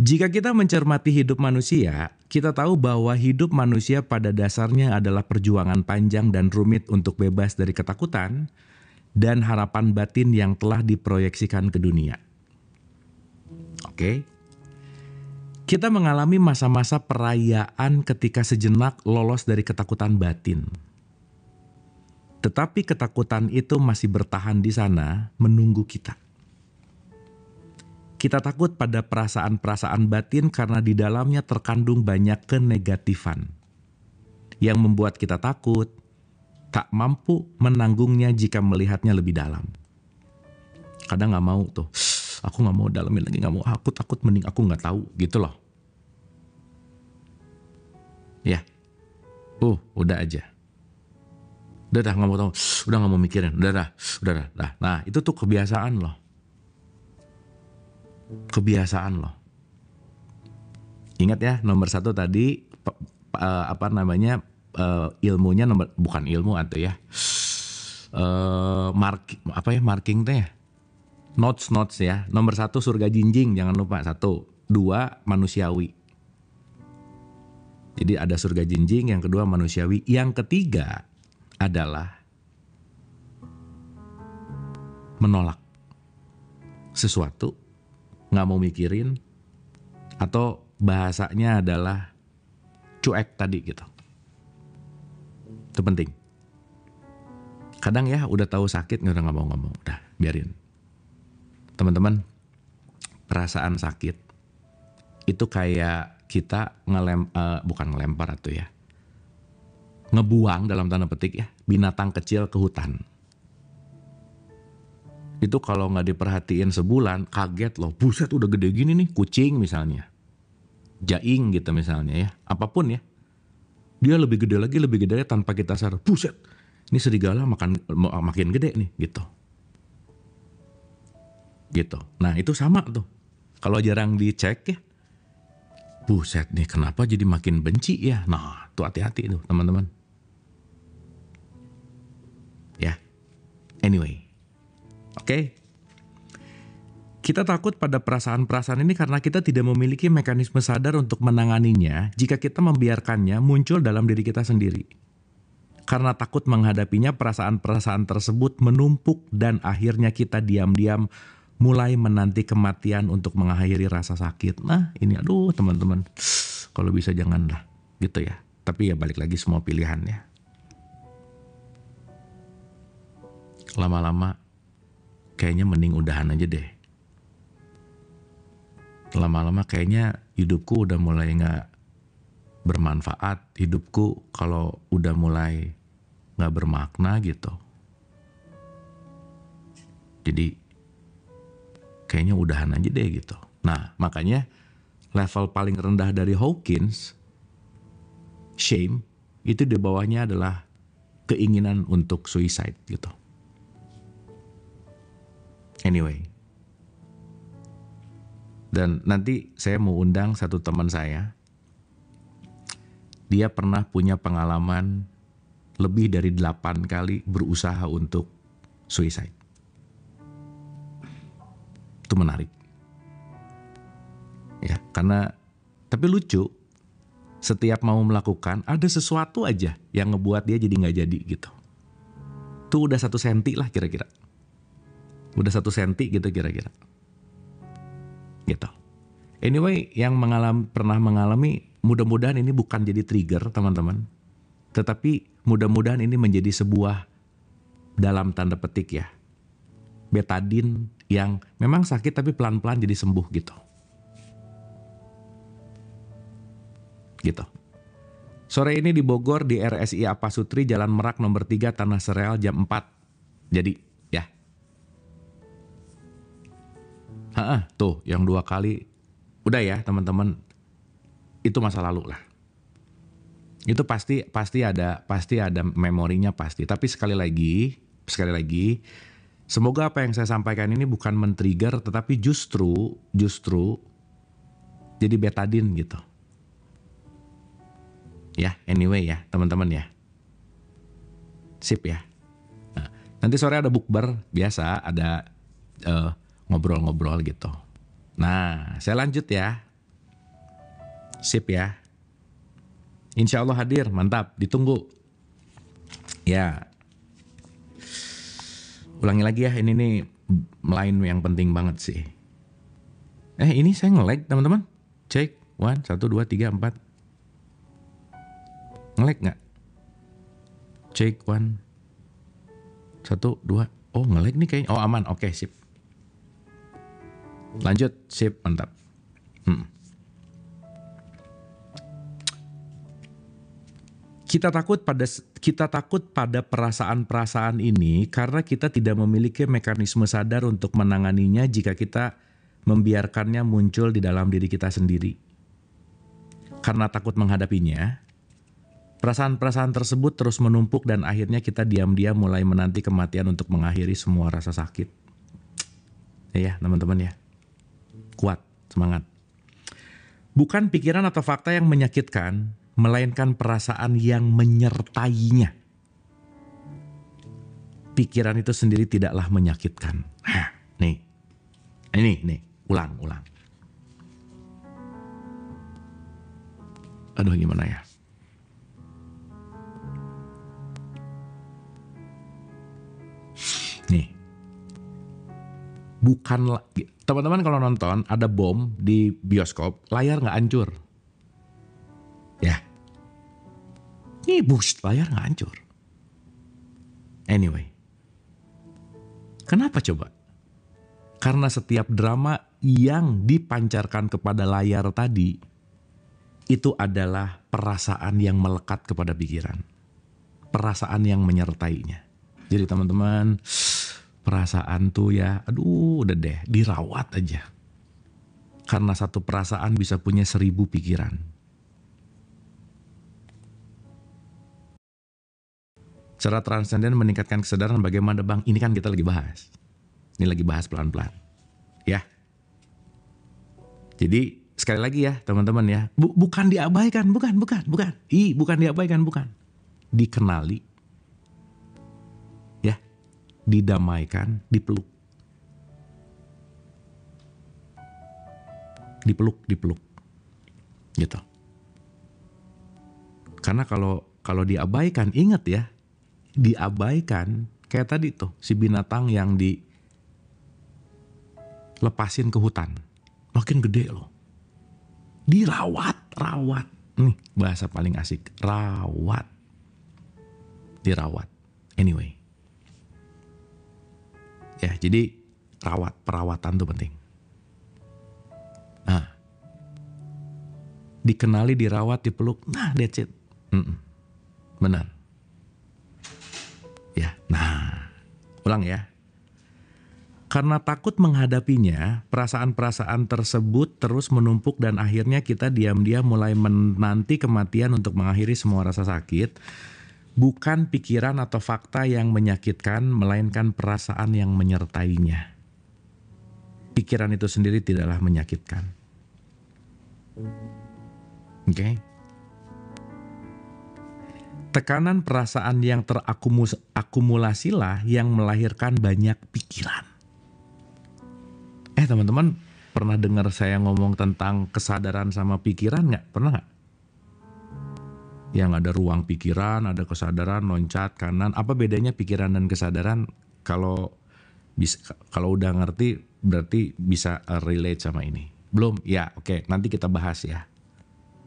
Jika kita mencermati hidup manusia, kita tahu bahwa hidup manusia pada dasarnya adalah perjuangan panjang dan rumit untuk bebas dari ketakutan dan harapan batin yang telah diproyeksikan ke dunia. Oke. Kita mengalami masa-masa perayaan ketika sejenak lolos dari ketakutan batin. Tetapi ketakutan itu masih bertahan di sana menunggu kita. Kita takut pada perasaan-perasaan batin karena di dalamnya terkandung banyak kenegatifan yang membuat kita takut, tak mampu menanggungnya jika melihatnya lebih dalam. Kadang nggak mau tuh, aku nggak mau dalamin lagi, nggak mau, aku takut, mending aku nggak tahu, gitu loh. Ya, udah aja. Udah nggak mau tahu, udah nggak mau mikirin, udah. Nah itu tuh kebiasaan loh. Ingat ya, nomor 1 tadi ilmunya bukan ilmu atau ya marking teh ya, notes ya. Nomor 1 surga jinjing, jangan lupa. 1, 2 manusiawi. Jadi ada surga jinjing, yang kedua manusiawi, yang ketiga adalah menolak sesuatu, nggak mau mikirin, atau bahasanya adalah cuek tadi gitu. Itu penting. Kadang ya udah tahu sakit udah nggak mau ngomong, udah biarin. Teman-teman, perasaan sakit itu kayak kita bukan ngelempar atau ya, ngebuang dalam tanda petik ya binatang kecil ke hutan. Itu kalau nggak diperhatiin sebulan, kaget loh, buset udah gede gini nih, kucing misalnya, jaing gitu misalnya ya, apapun ya, dia lebih gede lagi tanpa kita sadar, buset, ini serigala makin gede nih, gitu. Nah itu sama tuh, kalau jarang dicek ya, buset nih kenapa jadi makin benci ya, nah tuh hati-hati tuh teman-teman. Ya, anyway. Oke. Kita takut pada perasaan-perasaan ini karena kita tidak memiliki mekanisme sadar untuk menanganinya jika kita membiarkannya muncul dalam diri kita sendiri. Karena takut menghadapinya, perasaan-perasaan tersebut menumpuk dan akhirnya kita diam-diam mulai menanti kematian untuk mengakhiri rasa sakit. Nah ini aduh teman-teman, kalau bisa janganlah gitu ya. Tapi ya balik lagi semua pilihan ya. Lama-lama kayaknya mending udahan aja deh. Lama-lama kayaknya hidupku udah mulai gak bermanfaat. Hidupku kalau udah mulai gak bermakna gitu. Jadi kayaknya udahan aja deh gitu. Nah makanya level paling rendah dari Hawkins, shame, itu di bawahnya adalah keinginan untuk suicide gitu. Anyway. Dan nanti saya mau undang satu teman saya. Dia pernah punya pengalaman lebih dari 8 kali berusaha untuk suicide. Itu menarik. Ya, karena tapi lucu. Setiap mau melakukan ada sesuatu aja yang ngebuat dia jadi nggak jadi gitu. Itu udah 1 senti lah kira-kira. Udah 1 senti gitu kira-kira. Gitu. Anyway, yang pernah mengalami, mudah-mudahan ini bukan jadi trigger teman-teman. Tetapi mudah-mudahan ini menjadi sebuah, dalam tanda petik ya, betadine yang memang sakit tapi pelan-pelan jadi sembuh gitu. Gitu. Sore ini di Bogor di RSI Apasutri Jalan Merak nomor 3 Tanah Sereal jam 4. Jadi ya. Tuh yang 2 kali. Udah ya teman-teman. Itu masa lalu lah. Itu pasti ada memorinya pasti. Tapi sekali lagi, semoga apa yang saya sampaikan ini bukan men-trigger, tetapi justru jadi betadine gitu. Ya, anyway ya teman-teman ya. Sip ya. Nah, nanti sore ada bukber, biasa ada ngobrol-ngobrol gitu. Nah, saya lanjut ya. Sip ya. Insya Allah hadir, mantap, ditunggu. Ya. Ulangi lagi ya, ini nih lain yang penting banget sih. Ini saya nge-lag teman-teman. Cek, 1, 2, 3, 4. Nge-lag gak? Cek, 1, 2. Oh nge-lag nih kayaknya. Oh aman, oke sip. Lanjut, sip, mantap. Kita takut pada perasaan-perasaan ini karena kita tidak memiliki mekanisme sadar untuk menanganinya jika kita membiarkannya muncul di dalam diri kita sendiri. Karena takut menghadapinya, perasaan-perasaan tersebut terus menumpuk dan akhirnya kita diam-diam mulai menanti kematian untuk mengakhiri semua rasa sakit. Ya teman-teman ya, kuat, semangat. Bukan pikiran atau fakta yang menyakitkan, melainkan perasaan yang menyertainya. Pikiran itu sendiri tidaklah menyakitkan. Nih, ulang. Aduh gimana ya? Nih, bukan teman-teman kalau nonton ada bom di bioskop, layar nggak hancur. Ya, ini layar nggak hancur. Anyway, kenapa coba? Karena setiap drama yang dipancarkan kepada layar tadi, itu adalah perasaan yang melekat kepada pikiran. Perasaan yang menyertainya. Jadi teman-teman, perasaan tuh ya, aduh udah deh, dirawat aja. Karena satu perasaan bisa punya 1000 pikiran. Secara transenden meningkatkan kesadaran bagaimana bang, ini kan kita lagi bahas. Ini lagi bahas pelan-pelan. Ya. Jadi sekali lagi ya teman-teman ya. Bukan diabaikan, bukan. Bukan diabaikan, bukan. Dikenali. Ya. Didamaikan, dipeluk. dipeluk gitu. Karena kalau diabaikan, ingat ya, diabaikan kayak tadi tuh si binatang yang dilepasin ke hutan, makin gede loh. Dirawat. Nih bahasa paling asik, rawat. Dirawat. Anyway. Ya, jadi perawatan tuh penting. Nah, dikenali, dirawat, dipeluk, nah that's it. Benar. Ya, nah, ulang ya. Karena takut menghadapinya, perasaan-perasaan tersebut terus menumpuk dan akhirnya kita diam-diam mulai menanti kematian untuk mengakhiri semua rasa sakit. Bukan pikiran atau fakta yang menyakitkan, melainkan perasaan yang menyertainya. Pikiran itu sendiri tidaklah menyakitkan. Oke? Tekanan perasaan yang terakumulasilah yang melahirkan banyak pikiran. Teman-teman pernah dengar saya ngomong tentang kesadaran sama pikiran nggak? Pernah nggak? Yang ada ruang pikiran, ada kesadaran, loncat kanan. Apa bedanya pikiran dan kesadaran? Kalau udah ngerti berarti bisa relate sama ini. Belum? Ya, oke. Nanti kita bahas ya.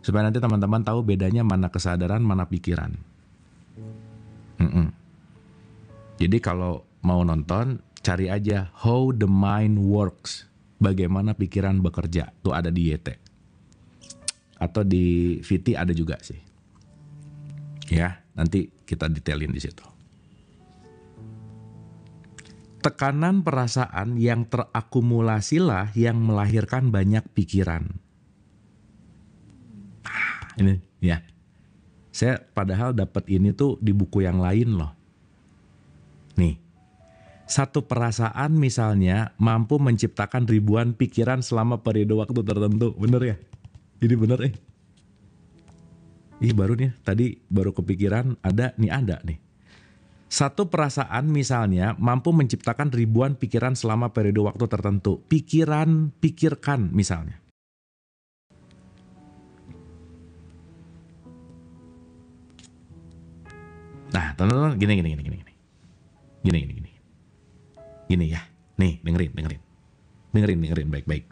Supaya nanti teman-teman tahu bedanya mana kesadaran, mana pikiran. Jadi kalau mau nonton, cari aja How the Mind Works. Bagaimana pikiran bekerja. Tuh ada di YT. Atau di VT ada juga sih. Ya, nanti kita detailin di situ. Tekanan perasaan yang terakumulasilah yang melahirkan banyak pikiran. Ini ya. Saya padahal dapat ini tuh di buku yang lain loh. Nih. Satu perasaan misalnya mampu menciptakan ribuan pikiran selama periode waktu tertentu. Bener ya? Ini bener baru nih, tadi baru kepikiran ada nih. Satu perasaan misalnya mampu menciptakan ribuan pikiran selama periode waktu tertentu. Pikirkan misalnya. Nah, teman-teman gini. Gini ya, nih dengerin baik-baik.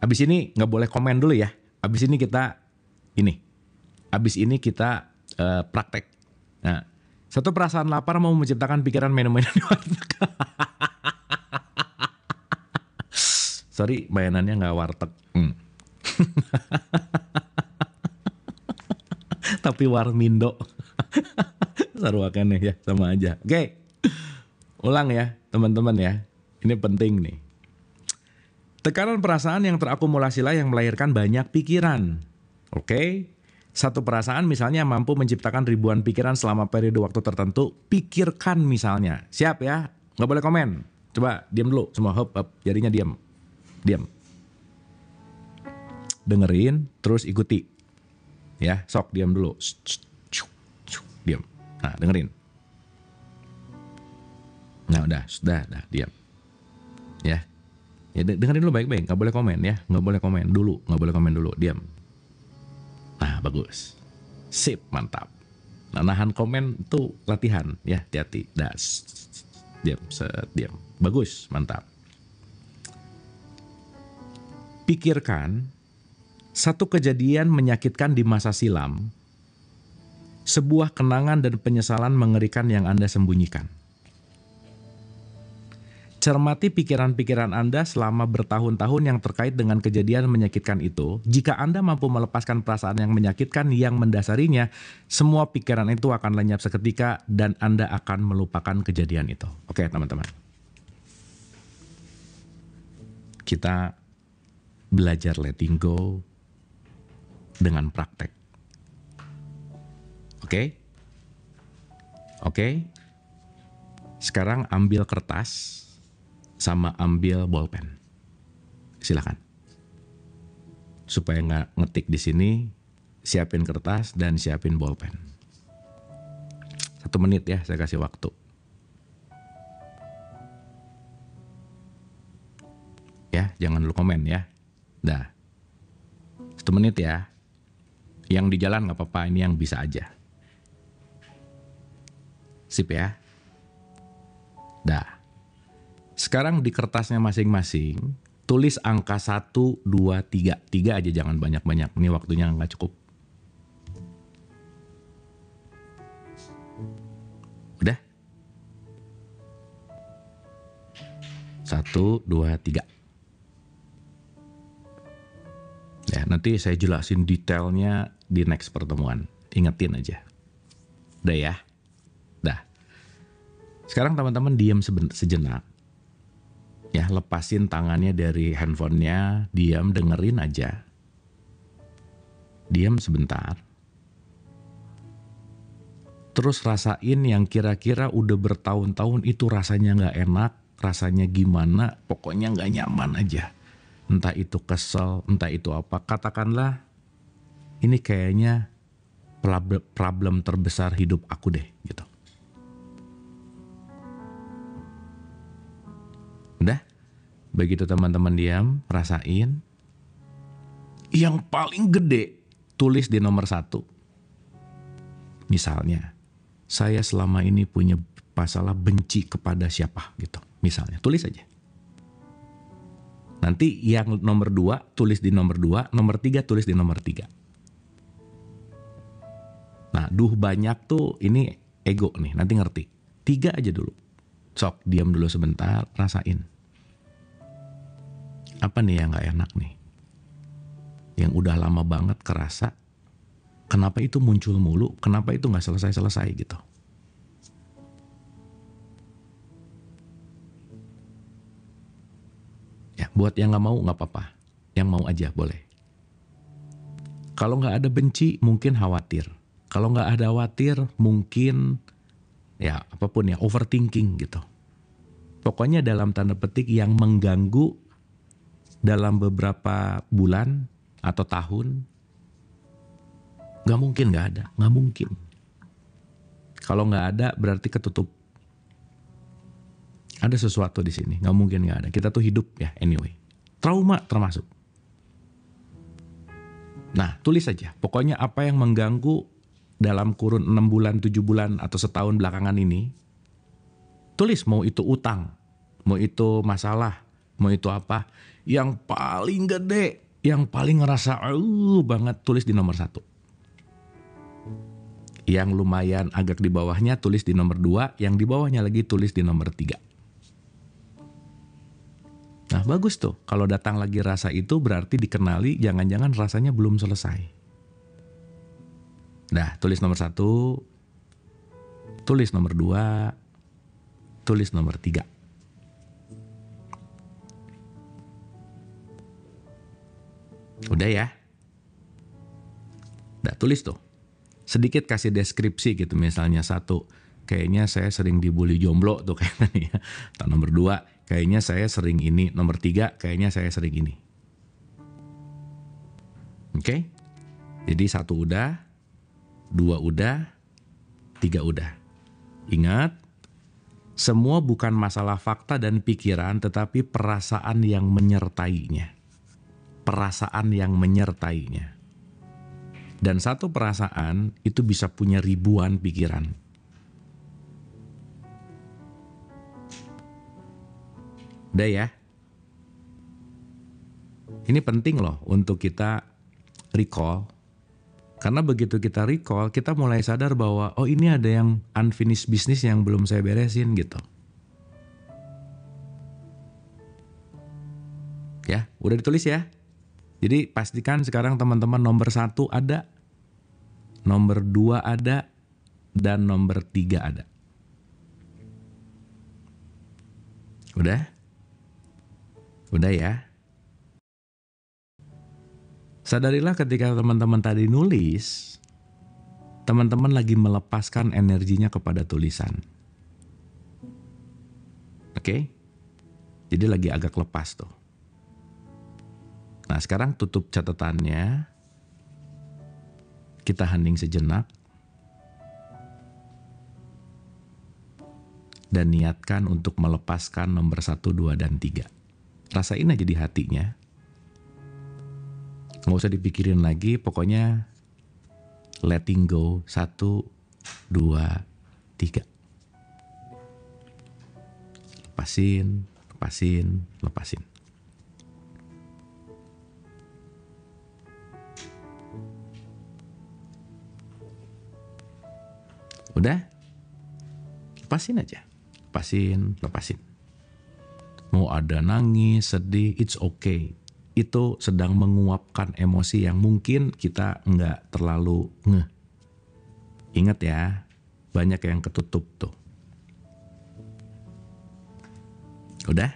Abis ini nggak boleh komen dulu ya. Abis ini kita praktek. Nah, satu perasaan lapar mau menciptakan pikiran menu-menu di warteg. Sorry, mainannya nggak warteg. Tapi warmindo. Sarwakannya ya, sama aja. Oke. Ulang ya teman-teman ya, ini penting nih. Tekanan perasaan yang terakumulasilah yang melahirkan banyak pikiran. Oke? Satu perasaan misalnya mampu menciptakan ribuan pikiran selama periode waktu tertentu. Pikirkan misalnya. Siap ya? Nggak boleh komen. Coba diam dulu semua, hop, jarinya diam. Dengerin, terus ikuti. Ya, sok diam dulu. Diam. Nah, dengerin. Nah sudah diam. Ya dengerin dulu baik-baik, nggak boleh komen ya, nggak boleh komen dulu, diam. Nah bagus, sip, mantap. Nah nahan komen tuh latihan ya, hati-hati. Diam, bagus, mantap. Pikirkan satu kejadian menyakitkan di masa silam, sebuah kenangan dan penyesalan mengerikan yang Anda sembunyikan. Cermati pikiran-pikiran Anda selama bertahun-tahun yang terkait dengan kejadian menyakitkan itu. Jika Anda mampu melepaskan perasaan yang menyakitkan yang mendasarinya, semua pikiran itu akan lenyap seketika dan Anda akan melupakan kejadian itu. Oke, teman-teman. Kita belajar letting go dengan praktek. Oke? Sekarang ambil kertas sama ambil bolpen. Silakan. Supaya nggak ngetik di sini, siapin kertas dan siapin bolpen. 1 menit ya, saya kasih waktu. Ya, jangan lu komen ya. Dah, 1 menit ya. Yang di jalan nggak apa-apa, ini yang bisa aja. Sip ya. Dah. Sekarang di kertasnya masing-masing, tulis angka 1, 2, 3. 3 aja, jangan banyak-banyak. Ini waktunya nggak cukup. Udah? 1, 2, 3. Ya, nanti saya jelasin detailnya di next pertemuan. Ingetin aja. Udah ya? Dah. Sekarang teman-teman diam sejenak. Ya, lepasin tangannya dari handphonenya, diam, dengerin aja. Diam sebentar. Terus rasain yang kira-kira udah bertahun-tahun itu rasanya nggak enak, rasanya gimana, pokoknya nggak nyaman aja. Entah itu kesel, entah itu apa. Katakanlah, ini kayaknya problem terbesar hidup aku deh, gitu. Udah? Begitu teman-teman diam, rasain. Yang paling gede, tulis di nomor 1. Misalnya, saya selama ini punya masalah benci kepada siapa, gitu. Misalnya, tulis aja. Nanti yang nomor 2 tulis di nomor 2, nomor 3 tulis di nomor 3. Nah, banyak tuh ini ego nih, nanti ngerti. 3 aja dulu. Sok, diam dulu sebentar, rasain. Apa nih yang gak enak nih? Yang udah lama banget kerasa, kenapa itu muncul mulu, kenapa itu gak selesai-selesai gitu. Ya, buat yang gak mau gak apa-apa. Yang mau aja boleh. Kalau gak ada benci, mungkin khawatir. Kalau gak ada khawatir, mungkin ya apapun ya, overthinking gitu. Pokoknya dalam tanda petik yang mengganggu dalam beberapa bulan atau tahun, gak mungkin gak ada, gak mungkin. Kalau gak ada berarti ketutup. Ada sesuatu di sini, gak mungkin gak ada. Kita tuh hidup ya anyway. Trauma termasuk. Nah, tulis saja. Pokoknya apa yang mengganggu dalam kurun 6 bulan, 7 bulan, atau setahun belakangan ini, tulis. Mau itu utang, mau itu masalah, mau itu apa. Yang paling gede, yang paling ngerasa banget, tulis di nomor 1. Yang lumayan agak di bawahnya tulis di nomor 2, yang di bawahnya lagi tulis di nomor 3. Nah, bagus tuh. Kalau datang lagi rasa itu berarti dikenali, jangan-jangan rasanya belum selesai. Nah, tulis nomor 1, tulis nomor 2, tulis nomor 3. Udah ya? Udah, tulis tuh. Sedikit kasih deskripsi gitu, misalnya 1, kayaknya saya sering dibully jomblo tuh kayaknya ya. Atau nomor 2, kayaknya saya sering ini. Nomor 3, kayaknya saya sering ini. Oke? Jadi 1 udah, 2 udah, 3 udah. Ingat, semua bukan masalah fakta dan pikiran, tetapi perasaan yang menyertainya. Perasaan yang menyertainya. Dan satu perasaan itu bisa punya ribuan pikiran. Udah ya? Ini penting loh untuk kita recall. Karena begitu kita recall, kita mulai sadar bahwa oh ini ada yang unfinished business yang belum saya beresin gitu. Ya, udah ditulis ya? Jadi pastikan sekarang teman-teman nomor 1 ada, nomor 2 ada, dan nomor 3 ada. Udah? Udah ya? Sadarilah ketika teman-teman tadi nulis, teman-teman lagi melepaskan energinya kepada tulisan. Oke? Jadi lagi agak lepas tuh. Nah, sekarang tutup catatannya. Kita hening sejenak. Dan niatkan untuk melepaskan nomor 1, 2, dan 3. Rasain aja di hatinya. Nggak usah dipikirin lagi, pokoknya letting go. 1, 2, 3. Lepasin, lepasin, lepasin. Udah? Lepasin aja. Lepasin, lepasin. Mau ada nangis, sedih, it's okay. Itu sedang menguapkan emosi yang mungkin kita nggak terlalu ngeh. Ingat ya, banyak yang ketutup tuh. Udah?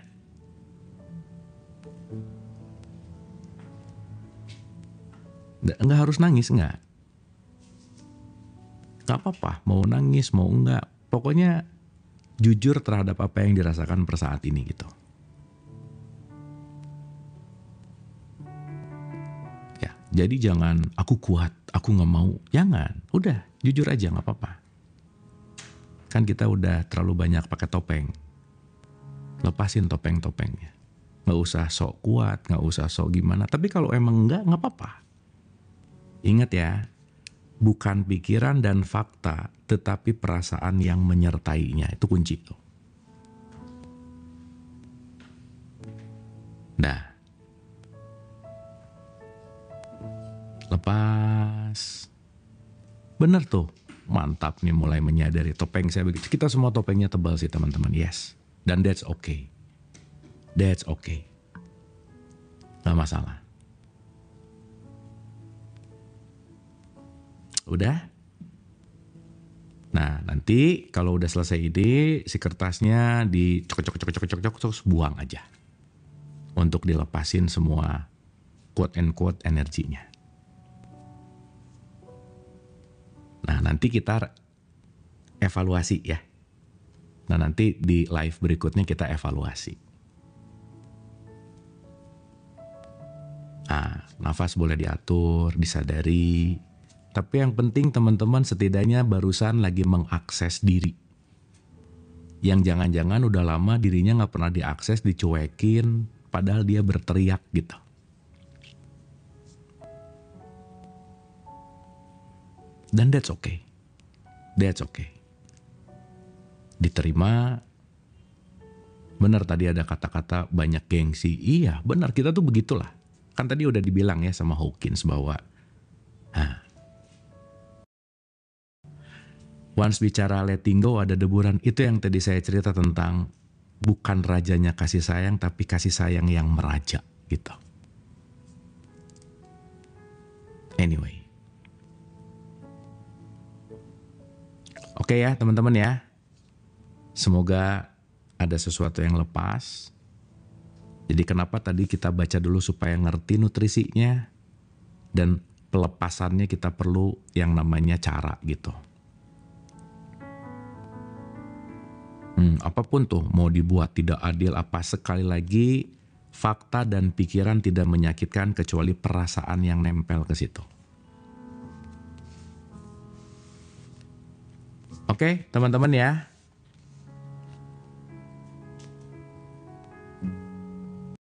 Nggak harus nangis, nggak. Nggak apa-apa, mau nangis, mau enggak. Pokoknya jujur terhadap apa yang dirasakan per saat ini gitu. Ya, jadi jangan aku kuat, aku nggak mau. Jangan, udah jujur aja nggak apa-apa. Kan kita udah terlalu banyak pakai topeng. Lepasin topeng-topengnya. Nggak usah sok kuat, nggak usah sok gimana. Tapi kalau emang nggak apa-apa. Ingat ya, bukan pikiran dan fakta, tetapi perasaan yang menyertainya. Itu kunci tuh. Dah. Lepas. Bener tuh. Mantap nih mulai menyadari topeng saya begitu. Kita semua topengnya tebal sih teman-teman. Yes. Dan that's okay. That's okay. Gak masalah. Udah? Nah, nanti kalau udah selesai ini, si kertasnya dicocok terus buang aja. Untuk dilepasin semua quote and quote energinya. Nah, nanti kita evaluasi ya. Nah, nanti di live berikutnya kita evaluasi. Nah, nafas boleh diatur, disadari. Tapi yang penting teman-teman setidaknya barusan lagi mengakses diri. Yang jangan-jangan udah lama dirinya nggak pernah diakses, dicuekin, padahal dia berteriak gitu. Dan that's okay. That's okay. Diterima. Benar tadi ada kata-kata banyak gengsi. Iya benar, kita tuh begitulah. Kan tadi udah dibilang ya sama Hawkins bahwa once bicara letting go ada deburan. Itu yang tadi saya cerita tentang bukan rajanya kasih sayang, tapi kasih sayang yang meraja gitu. Anyway. Oke ya teman-teman ya. Semoga ada sesuatu yang lepas. Jadi kenapa tadi kita baca dulu supaya ngerti nutrisinya. Dan pelepasannya kita perlu yang namanya cara gitu. Apapun tuh mau dibuat tidak adil apa, sekali lagi fakta dan pikiran tidak menyakitkan kecuali perasaan yang nempel ke situ. Oke, teman-teman ya.